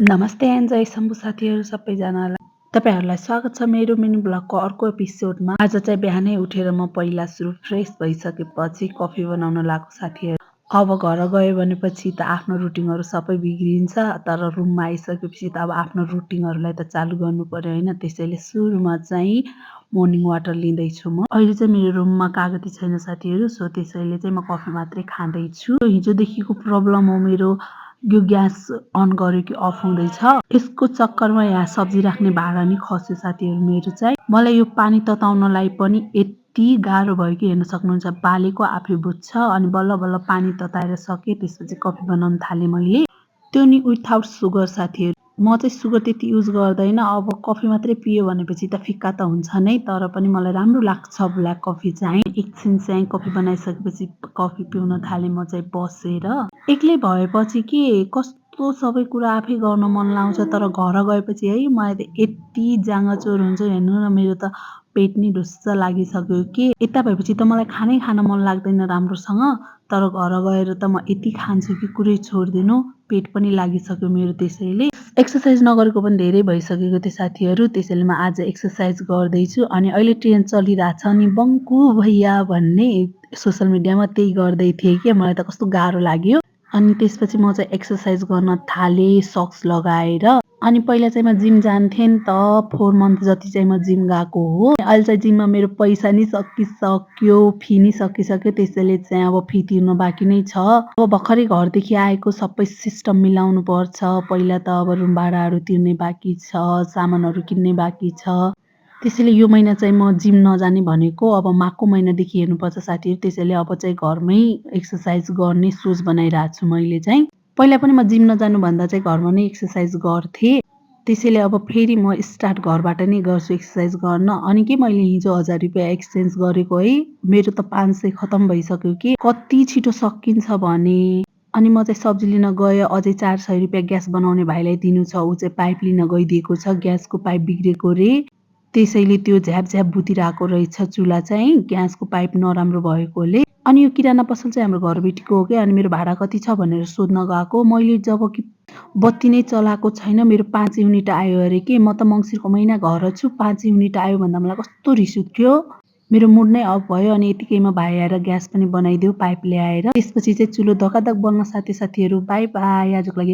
नमस्ते एन्जोय शम्भु साथीहरू सबैजनालाई। तपाईँहरूलाई स्वागत छ मेरो मिनी ब्लगको अर्को एपिसोडमा। आज चाहिँ बिहानै उठेर म पहिला सुरु फ्रेस भइसकेपछि कफी बनाउन लागेको साथीहरू। अब घर गयो भनेपछि त आफ्नो रुटिनहरू सबै बिग्रिन्छ, तर रुममा आइसकेपछि त अब आफ्नो रुटिनहरूलाई त चालु गर्नु पर्यो हैन। त्यसैले सुरुमा चाहिँ मर्निङ वाटर लिँदैछु म। अहिले चाहिँ मेरो रुममा कागती छैन साथीहरू, सो त्यसैले चाहिँ म कफी मात्रै खाँदैछु। हिजोदेखिको प्रब्लम हो मेरो, यो ग्यास अन गर्यो कि अफ हुँदैछ। यसको चक्करमा यहाँ सब्जी राख्ने भाँडा नि खस्यो साथीहरू मेरो चाहिँ। मलाई यो पानी तताउनलाई पनि यति गाह्रो भयो कि हेर्न सक्नुहुन्छ। बालेको आफै बुझ्छ अनि बल्ल बल्ल पानी तताएर सके, त्यसपछि कफी बनाउन थालेँ मैले। त्यो नि विथआउट सुगर साथीहरू। म चाहिँ सुगर त्यति युज गर्दैन। अब कफी मात्रै पियो भनेपछि त फिक्का त हुन्छ नै, तर पनि मलाई राम्रो लाग्छ ब्ल्याक कफी चाहिँ। एकछिन चाहिँ कफी बनाइसकेपछि कफी पिउन थालेँ म चाहिँ बसेर। एक्लै भएपछि के कस्तो सबै कुरा आफै गर्न मन लाउँछ, तर घर गएपछि है मलाई त यति जाँगचोर हुन्छ हेर्नु न। मेरो त पेट नि ढुस्स लागिसक्यो कि यता भएपछि त मलाई खानै खान मन लाग्दैन राम्रोसँग, तर घर गएर त म यति खान्छु कि कुरै छोड्दिनु। पेट पनि लागिसक्यो मेरो। त्यसैले एक्सर्साइज नगरेको पनि धेरै भइसकेको थियो साथीहरू। त्यसैले म आज एक्सर्साइज गर्दैछु। अनि अहिले ट्रेन्ड चलिरहेछ नि बङ्कु भैया भन्ने, सोसल मिडियामा त्यही गर्दै थिएँ कि मलाई त कस्तो गाह्रो लाग्यो। अनि त्यसपछि म चाहिँ एक्सर्साइज गर्न थालेँ सक्स लगाएर। अनि पहिला चाहिँ म जिम जान्थेँ नि त, 4 मन्थ जति चाहिँ म जिम गएको हो। अहिले चाहिँ जिममा मेरो पैसा नि सकिसक्यो, फी नि सकिसक्यो। त्यसैले चाहिँ अब फी तिर्न बाँकी नै छ। अब भर्खरै घरदेखि आएको सबै सिस्टम मिलाउनु पर्छ। पहिला त अब रुम भाडाहरू तिर्ने बाँकी छ, सामानहरू किन्ने बाँकी छ। त्यसैले यो महिना चाहिँ म जिम नजाने भनेको अब मार्चको महिनादेखि हेर्नुपर्छ साथीहरू। त्यसैले अब चाहिँ घरमै एक्सर्साइज गर्ने सोच बनाइरहेको छु मैले चाहिँ। पहिला पनि म जिम नजानुभन्दा चाहिँ घरमा नै एक्सर्साइज गर्थेँ। त्यसैले अब फेरि म स्टार्ट घरबाट नै गर्छु एक्सर्साइज गर्न। अनि के मैले हिजो 1000 रुपियाँ एक्सचेन्ज गरेको है, मेरो त 500 खतम भइसक्यो कि कति छिटो सकिन्छ भने। अनि म चाहिँ सब्जी लिन गएँ, अझै 400 रुपियाँ ग्यास बनाउने भाइलाई दिनु छ। ऊ चाहिँ पाइप लिन गइदिएको छ, ग्यासको पाइप बिग्रेको रे। त्यसैले त्यो झ्याप झ्याप बुतिरहेको रहेछ चुला चाहिँ, ग्यासको पाइप नराम्रो भएकोले। अनि यो किराना पसल चाहिँ हाम्रो घरबेटीको हो क्या। अनि मेरो भाडा कति छ भनेर सोध्न गएको मैले, जब कि बत्ती नै चलाएको छैन। मेरो 5 युनिट आयो अरे कि। म त मङ्सिरको महिना घर छु, 5 युनिट आयो भन्दा मलाई कस्तो रिस उठ्यो। मेरो मुड नै अफ भयो। अनि यतिकैमा भाइ आएर ग्यास पनि बनाइदियो पाइप ल्याएर। त्यसपछि चाहिँ चुलो धकाधक बल्न साथीहरू। बाई बाई, आजको लागि।